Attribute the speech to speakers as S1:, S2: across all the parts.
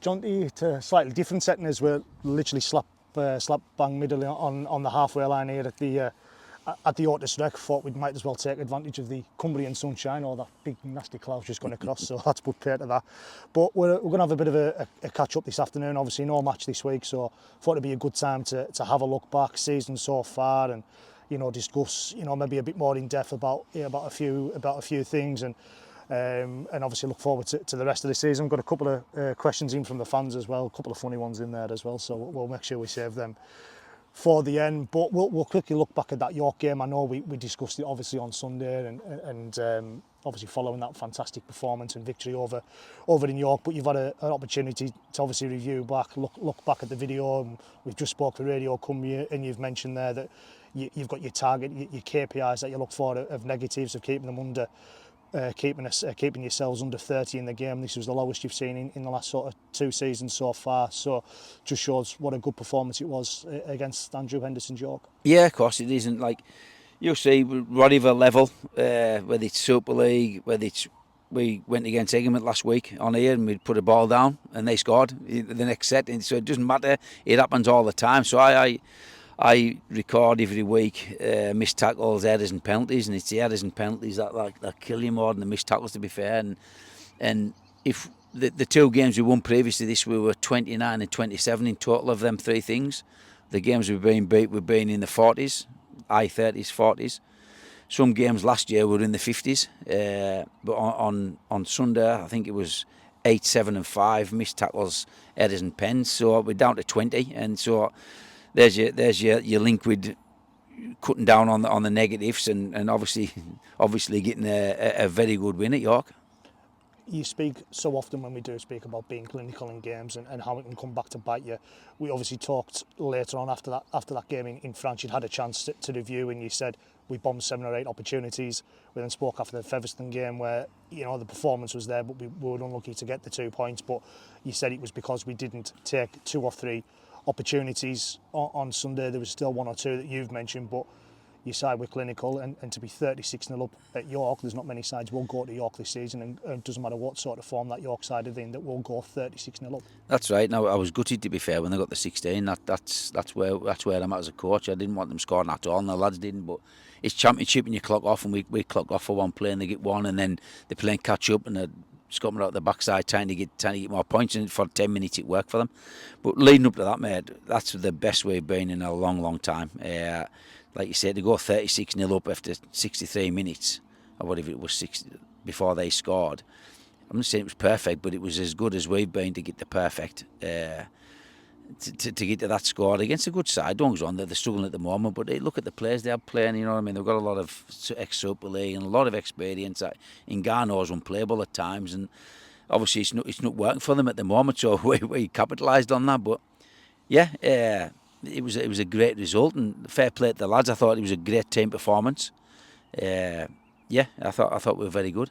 S1: Jonty, to a slightly different setting as we're literally slap bang middle on the halfway line here at the Ortis Rec. Thought we might as well take advantage of the Cumbrian sunshine, or that big nasty cloud's just gone across, so that's put pay to that. But we're going to have a bit of a catch up this afternoon. Obviously no match this week, so thought it'd be a good time to have a look back season so far, and discuss maybe a bit more in depth about a few things, and obviously look forward to the rest of the season. We've got a couple of questions in from the fans as well, a couple of funny ones in there as well, so we'll make sure we save them for the end. But we'll quickly look back at that York game. I know we discussed it obviously on Sunday, and obviously following that fantastic performance and victory over in York, but you've had an opportunity to obviously review back, look back at the video, and we've just spoke to Radio Cumbria, and you've mentioned there that you've got your target, your KPIs that you look for of negatives, of keeping them under, keeping yourselves under 30 in the game. This was the lowest you've seen in the last sort of 2 seasons so far, so just shows what a good performance it was against Andrew Henderson's York.
S2: Yeah, of course it isn't. Like you'll see, whatever level, whether it's Super League, whether it's, we went against Egremont last week on here and we put a ball down and they scored the next set, and so it doesn't matter, it happens all the time. So I record every week missed tackles, errors and penalties, and it's the errors and penalties that kill you more than the missed tackles, to be fair. And if the 2 games we won previously this, we were 29 and 27 in total of them 3 things. The games we've been beat, we've been in the 40s, high 30s, 40s. Some games last year were in the 50s, but on Sunday I think it was 8, 7 and 5 missed tackles, errors and pens, so we're down to 20, and so there's your link with cutting down on the negatives, and obviously getting a very good win at York.
S1: You speak so often when we do speak about being clinical in games and how it can come back to bite you. We obviously talked later on after that game in France. You'd had a chance to review, and you said we bombed 7 or 8 opportunities. We then spoke after the Featherstone game where the performance was there, but we were unlucky to get the 2 points. But you said it was because we didn't take 2 or 3 opportunities on Sunday. There was still 1 or 2 that you've mentioned, but your side were clinical, and to be 36-0 up at York, there's not many sides will go to York this season, and it doesn't matter what sort of form that York side is in, that will go 36-0 up.
S2: That's right. Now I was gutted, to be fair, when they got the 16. That's where I'm at as a coach. I didn't want them scoring at all, and the lads didn't. But it's championship, and you clock off, and we clock off for 1 play, and they get 1, and then they're playing catch up, and they're scumming out the backside trying to get more points, and for 10 minutes it worked for them. But leading up to that, mate, that's the best we've been in a long time. Like you said, to go 36-0 up after 63 minutes, or whatever it was, 60, before they scored. I'm not saying it was perfect, but it was as good as we've been to get the perfect, to get to that score against a good side. Don't go on, they're struggling at the moment, but look at the players they're playing, you know what I mean? They've got a lot of ex-Super League and a lot of experience. In Garno's unplayable at times, and obviously it's not working for them at the moment, so we capitalised on that. But yeah, it was a great result, and fair play to the lads. I thought it was a great team performance. I thought we were very good.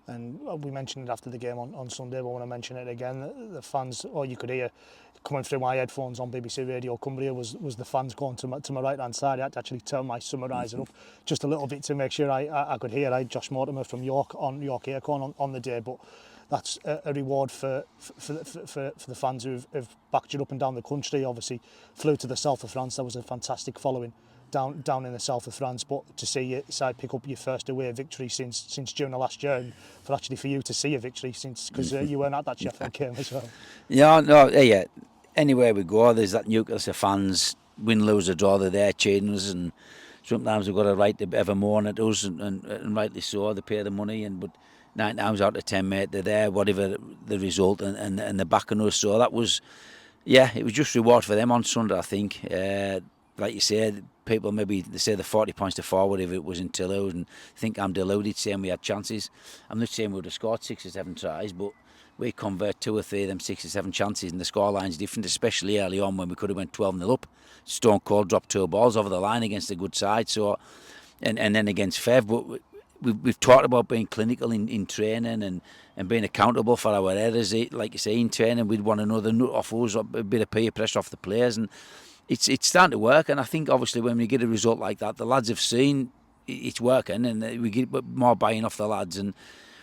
S1: And we mentioned it after the game on Sunday, but I want to mention it again. The fans, or you could hear coming through my headphones on BBC Radio Cumbria, was the fans going to my right hand side. I had to actually turn my summariser up just a little bit to make sure I could hear. I had Josh Mortimer from York on York Aircon on the day, but that's a reward for the fans who've backed you up and down the country. Obviously flew to the south of France. That was a fantastic following down in the south of France, but to see your side pick up your first away victory since June of last year, and for you to see a victory since, because you weren't at that Sheffield game as well.
S2: Yeah. Anywhere we go, there's that nucleus of fans, win, lose or draw, they're there cheering us, and sometimes we've got a right to have a moan at us, and rightly so. They pay the money, but 9 times out of 10, mate, they're there, whatever the result, and they're backing us. So that was, it was just reward for them on Sunday, I think. Like you said, people maybe they say the 40 points to 4, whatever it was in Toulouse, and think I'm deluded saying we had chances. I'm not saying we would have scored 6 or 7 tries, but we convert 2 or 3 of them 6 or 7 chances, and the scoreline's different, especially early on when we could have went 12-0 up. Stone Cold dropped 2 balls over the line against a good side, so and then against Fev. But we've talked about being clinical in training and being accountable for our errors. Like you say, in training, we'd want another nut off us, a bit of peer pressure off the players, and it's starting to work. And I think obviously when we get a result like that, the lads have seen it's working, and we get more buy-in off the lads. And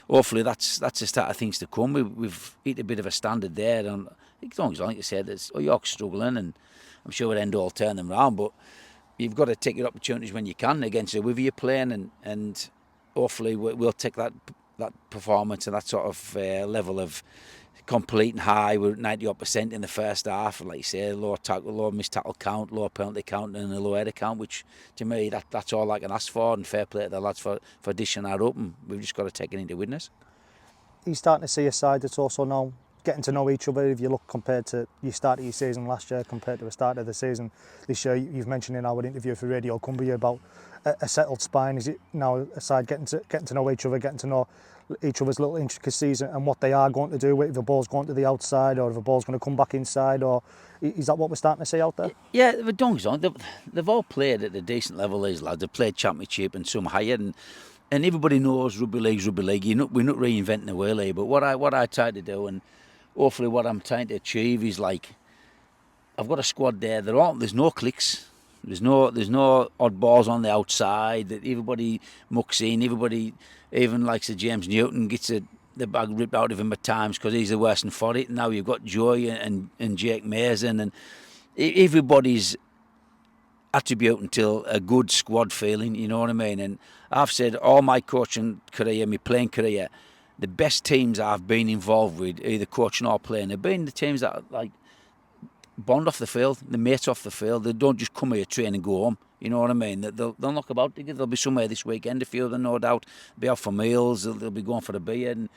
S2: hopefully that's the start of things to come. We've hit a bit of a standard there, and I think as long as, like you said, York's struggling, and I'm sure at end all turn them around, but you've got to take your opportunities when you can against whoever you're playing, and hopefully we'll take that performance and that sort of level of complete and high. We're at 90% in the first half, like you say, low missed tackle count, low penalty count, and a low header count, which to me that's all I can ask for, and fair play to the lads for dishing that up, and we've just got to take it into witness.
S1: Are you starting to see a side that's also now getting to know each other? If you look compared to your start of your season last year compared to the start of the season this year, you've mentioned in our interview for Radio Cumbria about a settled spine. Is it now a side getting to know each other, getting to know each other's little intricacies and what they are going to do, if the ball's going to the outside or if the ball's going to come back inside, or is that what we're starting to see out there?
S2: Yeah, the Dongs on. They've all played at a decent level, these lads. They've played Championship and some higher, and everybody knows rugby league's rugby league. We're not reinventing the wheel here, but what I try to do, and hopefully what I'm trying to achieve, is like, I've got a squad there. There's no clicks. There's no oddballs on the outside. That everybody mucks in. Everybody, even like Sir James Newton, gets the bag ripped out of him at times because he's the worst for it. And now you've got Joy and Jake Mason, and everybody's attributing to a good squad feeling. You know what I mean? And I've said all my coaching career, my playing career, the best teams I've been involved with, either coaching or playing, have been the teams that like bond off the field, the mates off the field. They don't just come here, train and go home. You know what I mean? They'll knock about. They'll be somewhere this weekend, a few of them, no doubt. Be out for meals. They'll be going for a beer. And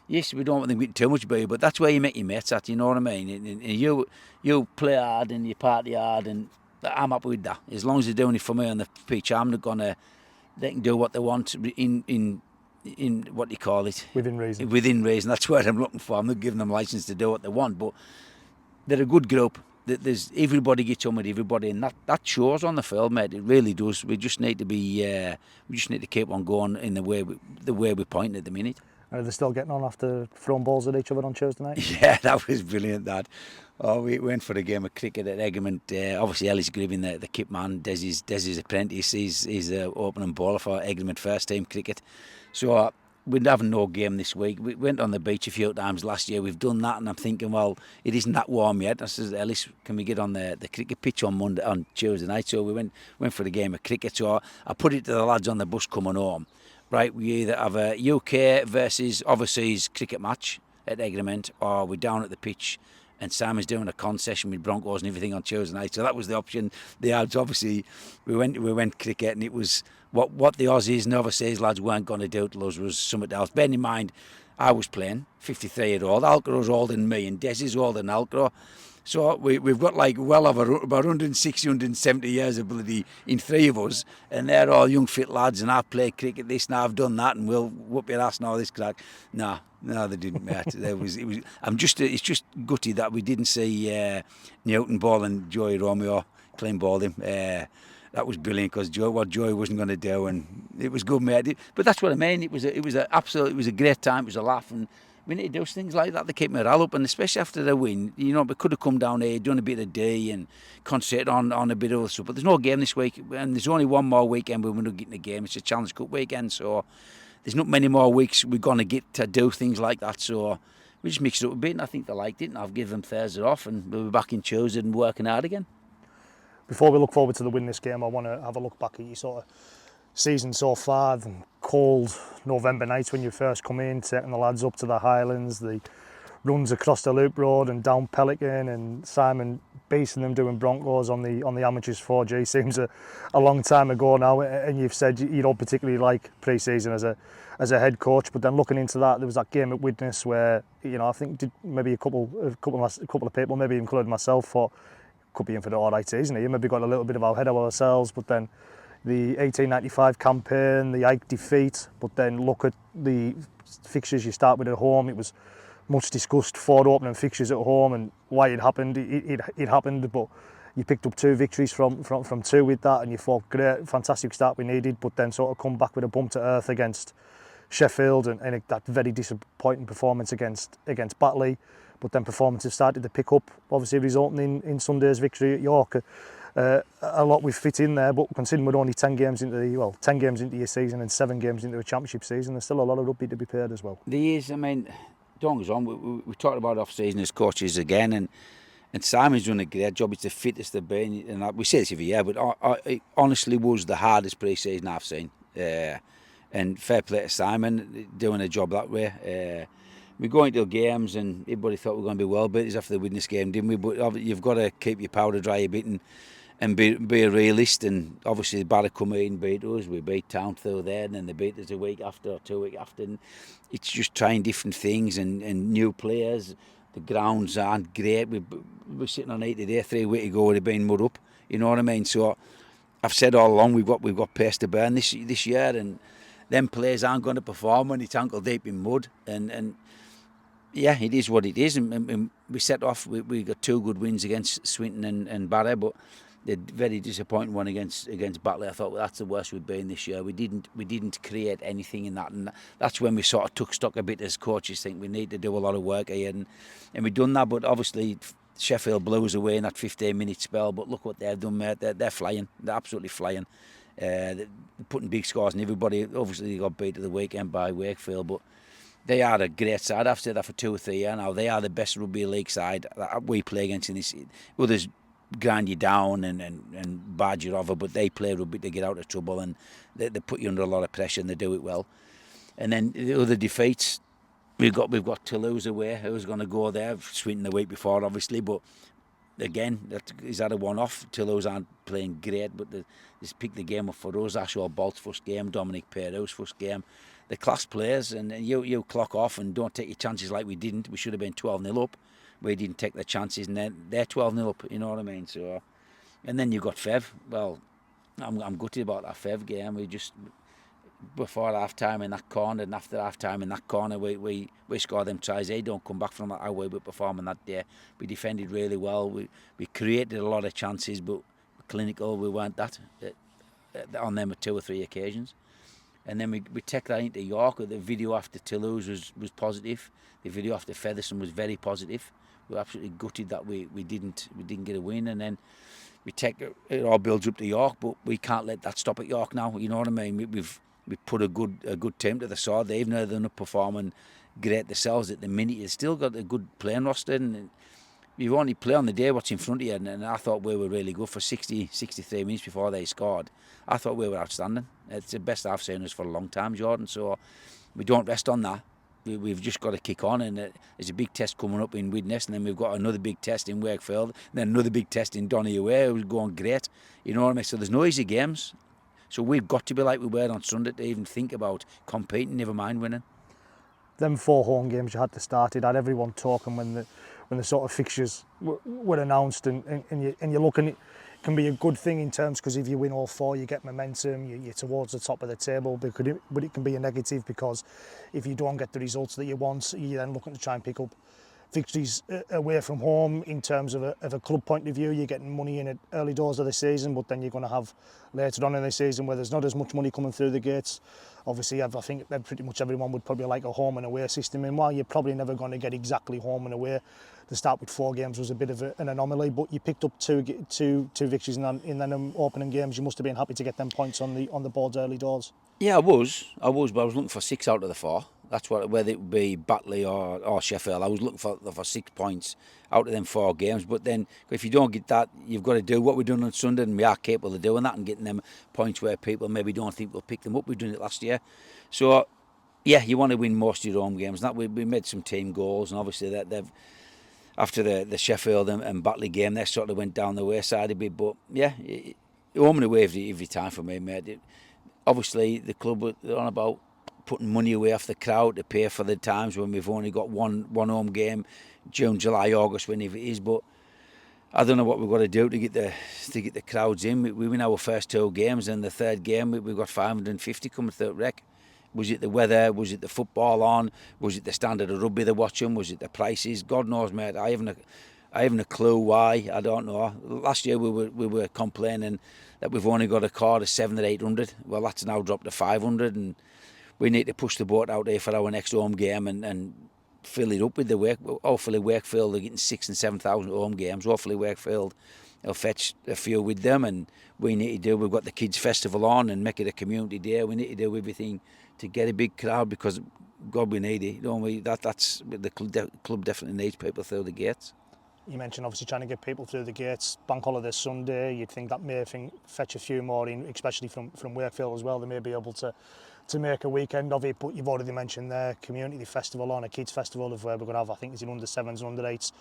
S2: yes, we don't want them getting too much beer, but that's where you make your mates at. You know what I mean? And you play hard and you party hard, and I'm happy with that. As long as they're doing it for me on the pitch, I'm not gonna. They can do what they want in what do you call it?
S1: Within reason.
S2: Within reason. That's what I'm looking for. I'm not giving them license to do what they want, but they're a good group. There's everybody gets on with everybody, and that shows on the field, mate. It really does. We just need to be. We just need to keep on going in the way we're pointing at the minute.
S1: Are they still getting on after throwing balls at each other on Tuesday night?
S2: Yeah, that was brilliant. We went for a game of cricket at Egremont. Obviously, Ellis Griffin, the kit man, Desi's apprentice. He's the opening bowler for Egremont first team cricket. So we're having no game this week. We went on the beach a few times last year. We've done that, and I'm thinking, well, it isn't that warm yet. I said, Ellis, can we get on the cricket pitch on Tuesday night? So we went for the game of cricket. So I put it to the lads on the bus coming home. Right, we either have a UK versus overseas cricket match at Egremont, or we're down at the pitch and Simon's doing a concession with Broncos and everything on Tuesday night. So that was the option. The odds, obviously, we went cricket, and it was what the Aussies and overseas lads weren't going to do to us was something else. Bearing in mind, I was playing 53-year-old. Alcaro's older than me, and Desi's older than Alcaro. So we've got like well over about 160, 170 years ability in three of us, and they're all young fit lads, and I've played cricket this and I've done that, and we'll whoop your ass and all this crack. No, they didn't, mate. It's just gutty that we didn't see Newton ball and Joey Romeo clean balled him. That was brilliant, because what Joey wasn't going to do, and it was good, mate. But that's what I mean. It was a great time. It was a laugh, and we need to do things like that to keep morale up, and especially after the win. You know, we could have come down here, done a bit of D and concentrate on a bit of other stuff. But there's no game this week, and there's only one more weekend where we're not getting a game. It's a Challenge Cup weekend, so there's not many more weeks we're going to get to do things like that. So we just mixed it up a bit, and I think they liked it, and I've given them Thursday off, and we'll be back in Tuesday and working hard again.
S1: Before we look forward to the win this game, I want to have a look back at your sort of season so far. The cold November nights when you first come in, taking the lads up to the Highlands, the runs across the Loop Road and down Pelican, and Simon beasting them doing Broncos on the amateurs 4G seems a long time ago now. And you've said you don't particularly like pre-season as a head coach, but then looking into that, there was that game at Widnes where, you know, I think maybe a couple of people, maybe including myself, thought could be in for the all right season. You maybe got a little bit of our head of ourselves, but then the 1895 campaign, the Ike defeat, but then look at the fixtures you start with at home. It was much discussed, 4 opening fixtures at home, and why it happened. It happened, but you picked up 2 victories from 2 with that, and you thought, great, fantastic start we needed, but then sort of come back with a bump to earth against Sheffield, and that very disappointing performance against Batley. But then performances started to pick up, obviously resulting in Sunday's victory at York. a lot we've fit in there, but considering we're only 10 games into the 10 games into your season and 7 games into a championship season, there's still a lot of rugby to be played as well.
S2: There is, I mean, don't get us on, we talked about off-season as coaches again, and Simon's done a great job. It's the fittest they've been, and we say this every year, but it honestly was the hardest pre-season I've seen. And fair play to Simon, doing a job that way. We go into games and everybody thought we were going to be well beaters after the witness game, didn't we? But you've got to keep your powder dry a bit and be a realist. And obviously, the Barra come in and beat us. We beat Town through there, and then they beat us a week after or 2 weeks after. And it's just trying different things and new players. The grounds aren't great. We're sitting on 8 today. 3 weeks ago, we'd have been mud up. You know what I mean? So I've said all along we've got pace to burn this year, and them players aren't going to perform when it's ankle deep in mud. And yeah, it is what it is. And we set off. We got 2 good wins against Swinton and Barra, but the very disappointing one against Batley. I thought, well, that's the worst we've been this year. We didn't create anything in that, and that's when we sort of took stock a bit as coaches. Think we need to do a lot of work here, and we've done that. But obviously, Sheffield blew us away in that 15-minute spell. But look what they've done, mate. They're flying. They're absolutely flying. They're putting big scores on everybody. Obviously, they got beat at the weekend by Wakefield, but they are a great side. I've said that for 2 or 3 years now. They are the best rugby league side that we play against in this. Others grind you down and barge you over, but they play rugby to get out of trouble, and they put you under a lot of pressure, and they do it well. And then the other defeats, we've got Toulouse away. Who's going to go there? Swinton the week before, obviously, but again, is that a one-off? Toulouse aren't playing great, but they just picked the game up for us. Ashwell Bolt's first game, Dominic Perrow's first game. The class players, and you clock off and don't take your chances like we didn't. We should have been 12-0 up. We didn't take the chances, and they're 12-0 up. You know what I mean? So, and then you've got Fev. Well, I'm gutted about that Fev game. We just before half time in that corner, and after half time in that corner, we score them tries. They don't come back from that, how we were performing that day. We defended really well. We created a lot of chances, but clinical we weren't that on them at 2 or 3 occasions. And then we take that into York. The video after Toulouse was positive. The video after Featherstone was very positive. We were absolutely gutted that we didn't get a win. And then we take it all builds up to York, but we can't let that stop at York now. You know what I mean? We've put a good team to the sword. They've never done performing great themselves at the minute. You've still got a good playing roster, and you only play on the day what's in front of you. And I thought we were really good for 63 minutes before they scored. I thought we were outstanding. It's the best I've seen us for a long time, Jordan. So we don't rest on that. We've just got to kick on, and there's a big test coming up in Widnes, and then we've got another big test in Wakefield, and then another big test in Donegal, who's going great. You know what I mean? So there's no easy games. So we've got to be like we were on Sunday to even think about competing, never mind winning.
S1: Them 4 home games you had to start, it had everyone talking when the sort of fixtures were announced, and you're looking. It can be a good thing in terms, because if you win all 4, you get momentum, you're towards the top of the table. But it can be a negative, because if you don't get the results that you want, you're then looking to try and pick up victories away from home. In terms of a club point of view, you're getting money in at early doors of the season, but then you're going to have later on in the season where there's not as much money coming through the gates. Obviously, I think pretty much everyone would probably like a home and away system, and while you're probably never going to get exactly home and away, the start with 4 games was a bit of an anomaly, but you picked up two victories in them opening games. You must have been happy to get them points on the boards early doors.
S2: Yeah, I was, but I was looking for 6 out of the 4. That's whether it would be Batley or Sheffield. I was looking for 6 points out of them 4 games. But then, if you don't get that, you've got to do what we're doing on Sunday, and we are capable of doing that and getting them points where people maybe don't think we'll pick them up. We've done it last year. So, yeah, you want to win most of your home games. That we made some team goals, and obviously they've after the Sheffield and Batley game, they sort of went down the wayside a bit. But yeah, home and away every time for me, mate. Obviously, the club were on about putting money away off the crowd to pay for the times when we've only got one home game, June, July, August, whenever it is. But I don't know what we've got to do to get the crowds in. We win our first 2 games, and the 3rd game we've got 550 coming through rec. Was it the weather? Was it the football on? Was it the standard of rugby they're watching? Was it the prices? God knows, mate. I haven't a clue why. I don't know. Last year we were complaining that we've only got a card of 700 or 800. Well, that's now dropped to 500, and we need to push the boat out there for our next home game and fill it up with the work. Hopefully Wakefield are getting 6,000 and 7,000 home games. Hopefully Wakefield will fetch a few with them, and we've got the kids festival on and make it a community day. We need to do everything to get a big crowd, because God, we need it, don't we? That's the club definitely needs people through the gates.
S1: You mentioned obviously trying to get people through the gates. Bank holiday Sunday, you'd think that may fetch a few more in, especially from Wakefield as well. They may be able to make a weekend of it, but you've already mentioned there, community festival on, a kids festival of where we're going to have, I think it's in under 7s and under 8s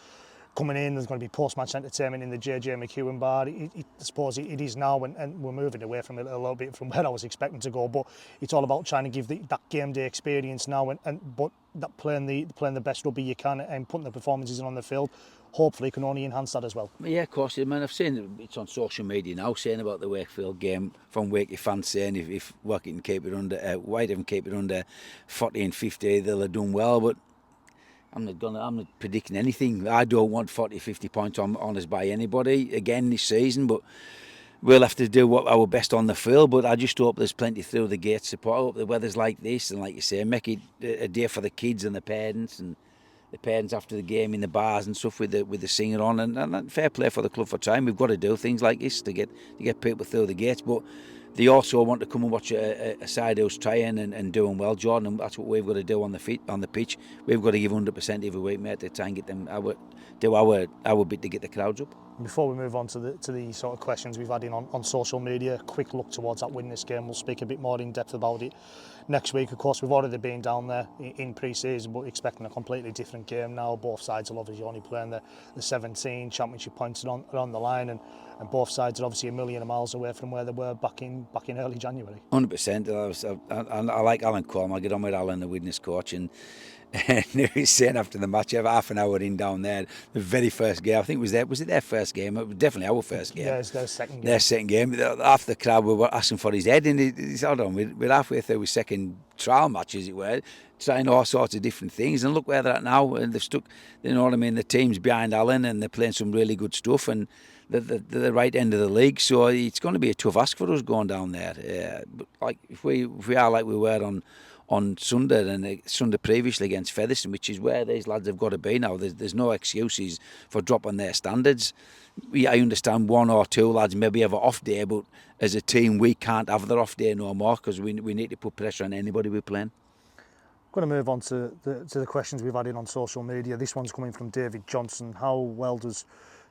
S1: coming in. There's going to be post-match entertainment in the JJ McEwen bar. I suppose it is now, and we're moving away from it a little bit from where I was expecting to go, but it's all about trying to give that game day experience now, but that playing the best rugby you can and putting the performances in on the field hopefully can only enhance that as well.
S2: Yeah, of course. I mean, I've seen it's on social media now saying about the Wakefield game from Wakey fans saying if Wakey can keep it under, White can keep it under 40 and 50, they'll have done well. But I'm not predicting anything. I don't want 40, 50 points on us by anybody again this season. But we'll have to do our best on the field. But I just hope there's plenty through the gate support. I hope the weather's like this, and like you say, make it a day for the kids and the parents and the parents after the game in the bars and stuff with the singer on, and fair play for the club for trying. We've got to do things like this to get people through the gates, but they also want to come and watch a side who's trying and doing well, Jordan, and that's what we've got to do on the pitch. We've got to give 100% every week, mate, to try and get them do our bit to get the crowds up.
S1: Before we move on to the sort of questions we've had in on social media, a quick look towards that win this game. We'll speak a bit more in depth about it next week. Of course, we've already been down there in pre-season, but expecting a completely different game now. Both sides will obviously only playing the 17 championship points are on the line, and both sides are obviously a million miles away from where they were back in early January.
S2: 100%. I like Alan Colm. I get on with Alan, the witness coach, and he was saying after the match, half an hour in down there, the very first game, I think was it their first game? It was definitely our first game.
S1: Yeah, it's their second game.
S2: Their second game. Half the crowd were asking for his head, and he said, hold on, we're halfway through his second trial match, as it were, trying all sorts of different things, and look where they're at now, and they've stuck, you know what I mean, the team's behind Alan, and they're playing some really good stuff, and they're the right end of the league, so it's going to be a tough ask for us going down there. But like if we are like we were on Sunday and Sunday previously against Featherstone, which is where these lads have got to be now. There's no excuses for dropping their standards. I understand one or two lads maybe have an off day, but as a team we can't have their off day no more, because we need to put pressure on anybody we're playing.
S1: I'm going to move on to the questions we've had in on social media. This one's coming from David Johnson. How well does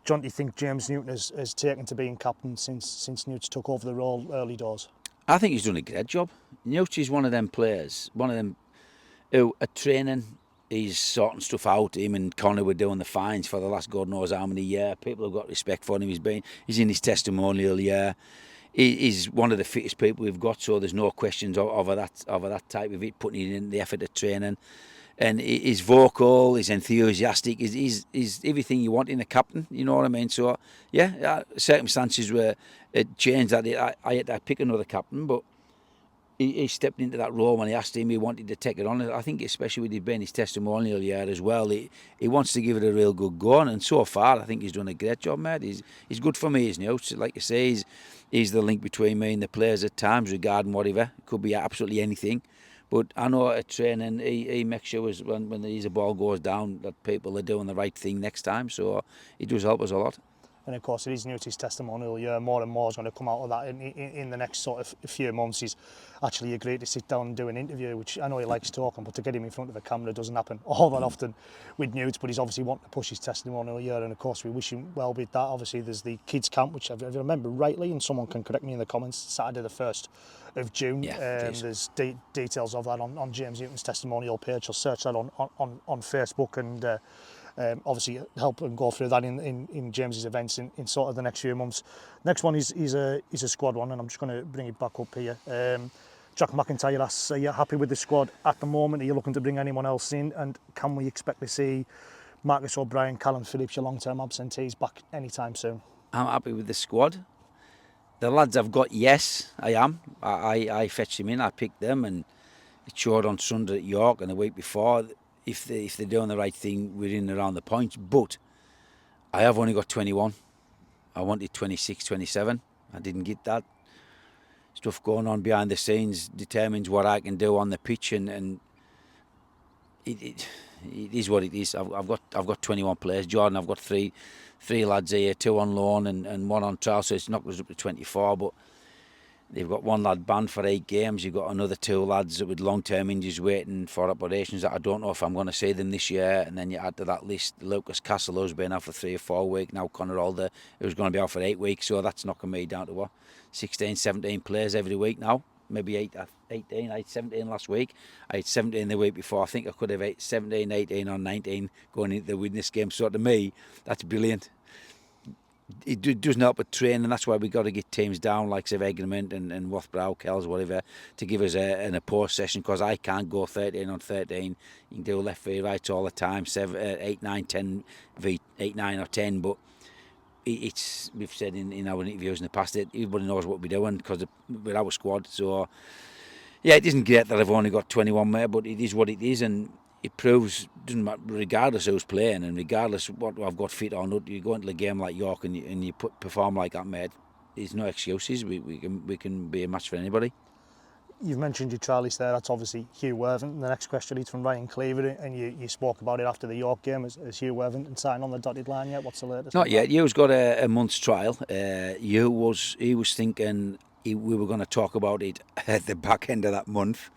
S1: Jonty think James Newton has taken to being captain since Newt took over the role early doors?
S2: I think he's done a great job. Newt is one of them players, one of them who at training he's sorting stuff out. Him and Connor were doing the fines for the last God knows how many years. People have got respect for him. He's in his testimonial year. He's one of the fittest people we've got, so there's no questions over that type of it, putting in the effort at training. And he's vocal, he's enthusiastic, he's everything you want in a captain, you know what I mean? So, yeah, circumstances were changed that I had to pick another captain, but he stepped into that role when he asked him, he wanted to take it on. I think especially with it being his testimonial year as well, he wants to give it a real good go on, and so far I think he's done a great job, mate. He's good for me, isn't he? So, like you say, he's the link between me and the players at times regarding whatever. It could be absolutely anything. But I know at training he makes sure when the ball goes down that people are doing the right thing next time. So he does help us a lot.
S1: And of course, it is new to his testimonial year. More and more is going to come out of that in the next sort of few months. He's actually agreed to sit down and do an interview, which I know he likes talking, but to get him in front of a camera doesn't happen all that often with Newt. But he's obviously wanting to push his testimonial year, and of course we wish him well with that. Obviously there's the kids camp, which if I remember rightly, and someone can correct me in the comments, Saturday the 1st of June.
S2: Yeah,
S1: there's details of that on James Newton's testimonial page. I'll search that on Facebook, and obviously help and go through that in James's events in sort of the next few months. Next one is a squad one, and I'm just going to bring it back up here. Jack McIntyre asks, are you happy with the squad at the moment? Are you looking to bring anyone else in? And can we expect to see Marcus O'Brien, Callum Phillips, your long-term absentees, back anytime soon?
S2: I'm happy with the squad. The lads I've got, yes, I am. I fetched them in, I picked them, and it showed on Sunday at York and the week before. If they're doing the right thing, we're in around the points. But I have only got 21. I wanted 26, 27. I didn't get that. Stuff going on behind the scenes determines what I can do on the pitch, and it is what it is. I've got 21 players. Jordan, I've got three lads here, 2 on loan and 1 on trial, so it's knocked us up to 24. But they've got 1 lad banned for 8 games. You've got another 2 lads with long-term injuries waiting for operations that I don't know if I'm going to see them this year. And then you add to that list Lucas Castle, who's been out for 3 or 4 weeks. Now Connor Alder, who's going to be out for 8 weeks. So that's knocking me down to what, 16, 17 players every week now. Maybe 18. I had 17 last week. I had 17 the week before. I think I could have 17, 18 or 19 going into the witness game. So to me, that's brilliant. It doesn't help with training. That's why we got to get teams down like say Egremont and Rothbrow, Kells, whatever, to give us an opposed session, because I can't go 13 on 13. You can do left v right all the time, 8, 9, 10 v 8, 9 or 10, but it's, we've said in our interviews in the past that everybody knows what we're doing because we're our squad. So yeah, it isn't great that I've only got 21 there, but it is what it is, and it proves, doesn't matter, regardless who's playing and regardless what I've got fit or not, you go into a game like York and you perform like that, mate, there's no excuses. We can be a match for anybody.
S1: You've mentioned your trialist there, that's obviously Hugh Worthington. The next question is from Ryan Cleaver, and you spoke about it after the York game. Has Hugh Worthington signed on the dotted line yet? What's the latest?
S2: Not yet. Hugh's got a month's trial. He was thinking we were going to talk about it at the back end of that month.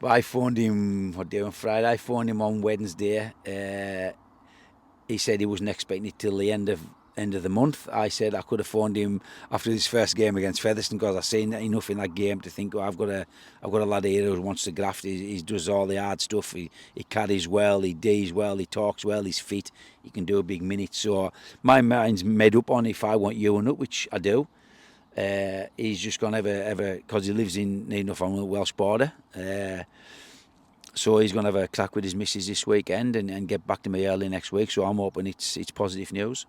S2: But I phoned him, what day on Friday? I phoned him on Wednesday. He said he wasn't expecting it till the end of the month. I said I could have phoned him after his first game against Featherstone, because I've seen enough in that game to think, I've got a lad here who wants to graft. He does all the hard stuff. He carries well, he D's well, he talks well, he's fit, he can do a big minute. So my mind's made up on if I want Ewan up, which I do. He's just going to have a because he lives in enough on the Welsh border. So he's going to have a crack with his missus this weekend and get back to me early next week. So I'm hoping it's positive news.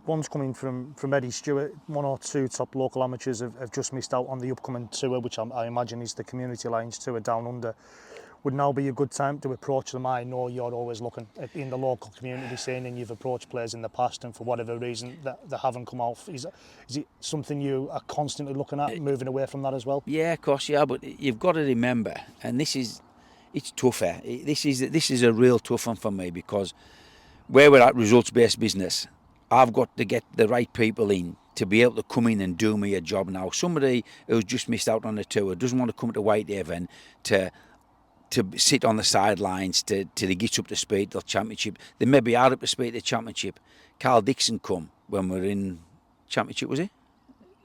S1: One's coming from Eddie Stewart. 1 or 2 top local amateurs have just missed out on the upcoming tour, which I imagine is the Community Alliance Tour Down Under. Would now be a good time to approach them? I know you're always looking in the local community scene, and you've approached players in the past, and for whatever reason that they haven't come off. Is it something you are constantly looking at, moving away from that as well?
S2: Yeah, of course, yeah. But you've got to remember, and it's tougher. This is a real tough one for me, because where we're at results-based business, I've got to get the right people in to be able to come in and do me a job now. Somebody who's just missed out on the tour doesn't want to come to Whitehaven to sit on the sidelines till he gets up to speed to the championship. They maybe are up to speed at the championship. Carl Dixon come when we were in championship, was he?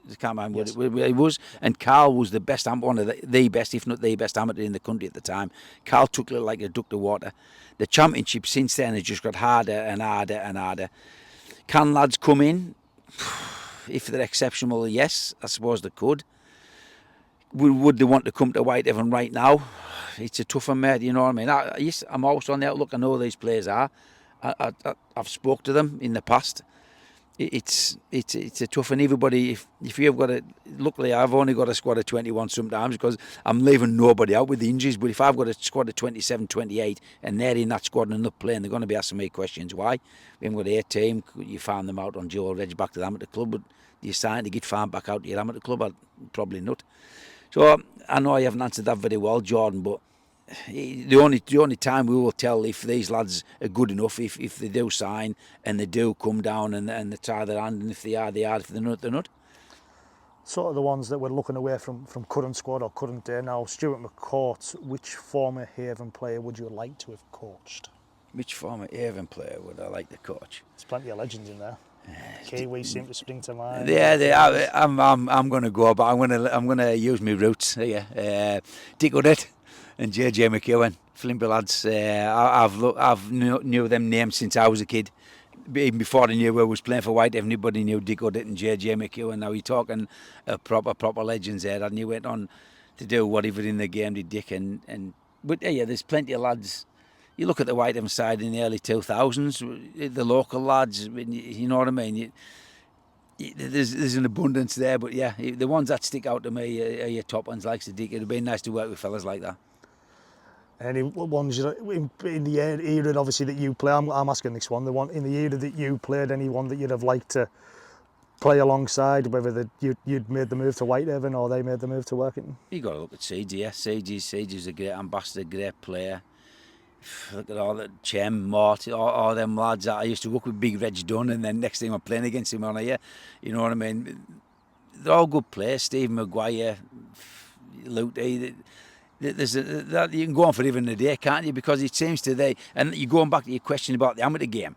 S2: I can't remember what it was. And Carl was the best, one of the best, if not the best amateur in the country at the time. Carl took it like a duck to water. The championship since then has just got harder and harder and harder. Can lads come in? If they're exceptional, yes, I suppose they could. Would they want to come to Whitehaven right now? It's a tough one, mate, you know what I mean? I'm always on the outlook. I know these players are. I've spoke to them in the past. It's a tough one. Everybody, if you've got luckily I've only got a squad of 21 sometimes, because I'm leaving nobody out with the injuries. But if I've got a squad of 27, 28 and they're in that squad and not playing, they're going to be asking me questions. Why? We haven't got a team. You farm them out on Joe Reg back to the amateur club, but do you sign to get farmed back out to your amateur club? Probably not. So I know I haven't answered that very well, Jordan, but the only time we will tell if these lads are good enough, if they do sign and they do come down and they try their hand, and if they are, they are. If they're not, they're not.
S1: Sort of the ones that we're looking away from current squad or current day now. Stuart McCourt, which former Haven player would you like to have coached?
S2: Which former Haven player would I like to coach?
S1: There's plenty of legends in there. Kiwi seem to spring to mind.
S2: Yeah, I'm going to go, but I'm going to use my roots here. Dick Uddett and JJ McEwen, Flimpy lads. I've knew them names since I was a kid. Even before I knew I was playing for White, everybody knew Dick Uddett and JJ McEwen. Now you're talking proper legends there, and you went on to do whatever in the game did Dick. But yeah, there's plenty of lads. You look at the Whitehaven side in the early 2000s, the local lads, you know what I mean? There's an abundance there, but yeah, the ones that stick out to me are your top ones, like the Dick. It'd be nice to work with fellas like that.
S1: Any ones in the era, obviously, that you play? I'm asking this one. The one in the era that you played, anyone that you'd have liked to play alongside, whether you'd made the move to Whitehaven or they made the move to Workington?
S2: You got to look at Seedy, yeah. Seedy's a great ambassador, great player. Look at all the Chem, Mort, all them lads that I used to work with, Big Reg Dunn, and then next thing I'm playing against him on a year. You know what I mean? They're all good players. Steve Maguire, Luke. That you can go on for even a day, can't you? Because it seems today, and you're going back to your question about the amateur game.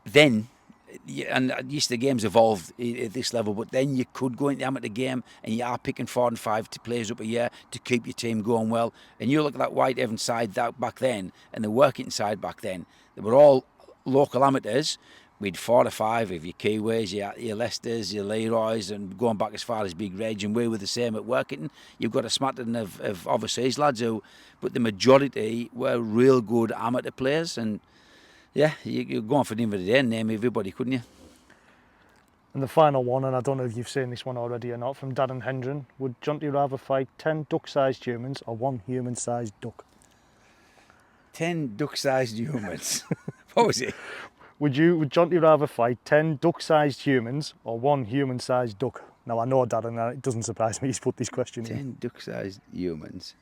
S2: Then, and yes, the game's evolved at this level, but then you could go into the amateur game and you are picking 4 and 5 players up a year to keep your team going well. And you look at that White Evans side back then and the Working side back then, they were all local amateurs. We'd 4 or 5 of your Kiwis, your Leicesters, your Leroys, and going back as far as Big Reg, and we were the same at Workington. You've got a smattering of overseas lads but the majority were real good amateur players, and yeah, you're going for the end of the day and name everybody, couldn't you?
S1: And the final one, and I don't know if you've seen this one already or not, from Darren Hendren. Would Jonty rather fight 10 duck-sized humans or 1 human-sized duck?
S2: 10 duck-sized humans. What was it?
S1: Would Jonty rather fight 10 duck-sized humans or 1 human-sized duck? Now, I know, Darren, and it doesn't surprise me he's put this question
S2: 10 duck-sized humans.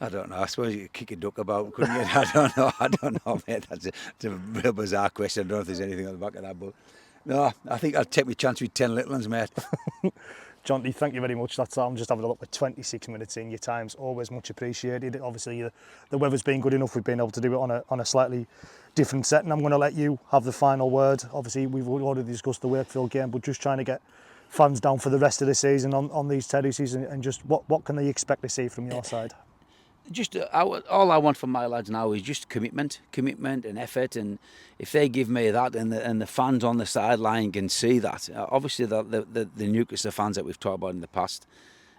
S2: I don't know. I suppose you could kick a duck about, couldn't you? I don't know, mate. That's a real bizarre question. I don't know if there's anything on the back of that, but no, I think I'll take my chance with 10 little ones, mate.
S1: Jonty, thank you very much. That's all. I'm just having a look with 26 minutes in. Your time's always much appreciated. Obviously, the weather's been good enough. We've been able to do it on a slightly different set, and I'm going to let you have the final word. Obviously, we've already discussed the Wakefield game, but just trying to get fans down for the rest of the season on these terraces, and just what can they expect to see from your side?
S2: Just all I want from my lads now is just commitment and effort, and if they give me that, and the fans on the sideline can see that, obviously the nucleus of fans that we've talked about in the past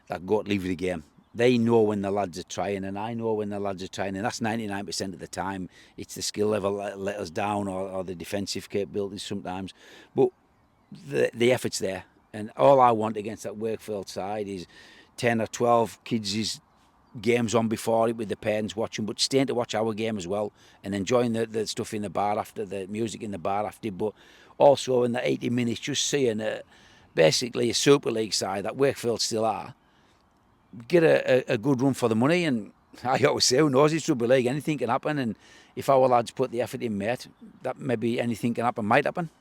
S2: that go to leave the game, they know when the lads are trying, and I know when the lads are trying, and that's 99% of the time. It's the skill level that let us down, or the defensive capabilities sometimes, but the effort's there, and all I want against that Wakefield side is 10 or 12 kids games on before it with the parents watching, but staying to watch our game as well and enjoying the stuff in the bar after, the music in the bar after, but also in the 80 minutes just seeing basically a Super League side that Wakefield still are get a good run for the money. And I always say, who knows, it's Super League, anything can happen, and if our lads put the effort in, mate, that maybe anything can happen, might happen.